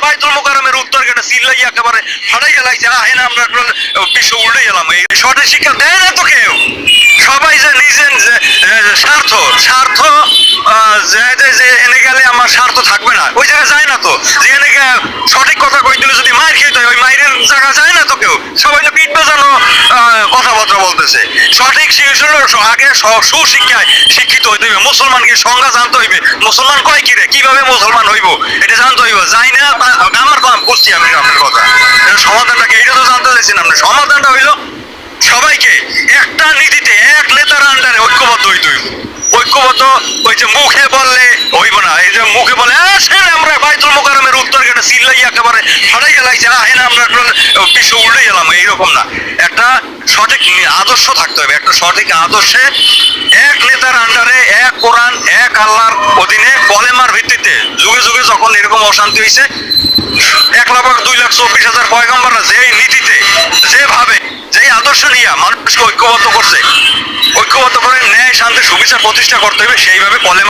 বাইতুল মুকাররমের উত্তর গেটে চিল্লাই একেবারে ফাটাই গেলাইছে, আহেন আমরা বিশ্ব উল্টে গেলাম। এই সঠিক শিক্ষা দেয় না তো কেউ। সবাই যে নিজের স্বার্থ স্বার্থ যে এনে গেলে আমার স্বার্থ থাকবে না, ওই জায়গায় যায় না তো। যে এনে সঠিক কথা কই দিলে যদি মায়ের খেতে হয়, ওই মায়ের জায়গা যায় না তো কেউ। সবাই তো পিঠ বাজানো কথাবার্তা বলতেছে। সঠিক শিক্ষা আগে সুশিক্ষায় শিক্ষিত হইতে হইবে। মুসলমানকে সংজ্ঞা জানতে হইবে। মুসলমান কয় কি রে, কিভাবে মুসলমান হইব এটা জানতে হইব। যাই না আমার কথা বুঝছি আমি আপনার কথা, সমাধানটাকে এটা তো জানতে চাইছেন আপনি। সমাধানটা হইলো সবাইকে একটা নীতিতে এক নেতার আন্ডারে ঐক্যবদ্ধ হইতে হইব। ঐক্যবদ্ধ ওই যে মুখে বললে হইব না। এই যে মুখে বলে আসেন আমরা বাইতুল মুকাররমের উত্তর গেটে চিল্লাই একেবারে ফাটাই গেলাইছে, আহেন আমরা বিশ্ব উল্টে গেলাম, এইরকম না। একটা সঠিক আদর্শ থাকতে হবে। একটা সঠিক আদর্শে এক নেতার আন্ডারে এক কোরআন এক আল্লাহর অধীনে কলেমার ভিত্তিতে যুগে যুগে যখন এরকম অশান্তি হয়েছে, 1,02,24,000 পয়গম্বররা যেই নীতিতে যেভাবে যেই আদর্শ নিয়ে মানুষকে ঐক্যবদ্ধ করছে, ঐক্যবদ্ধ করে ন্যায় শান্তি সুবিচার প্রতিষ্ঠা করতে হবে, সেইভাবে কলেমা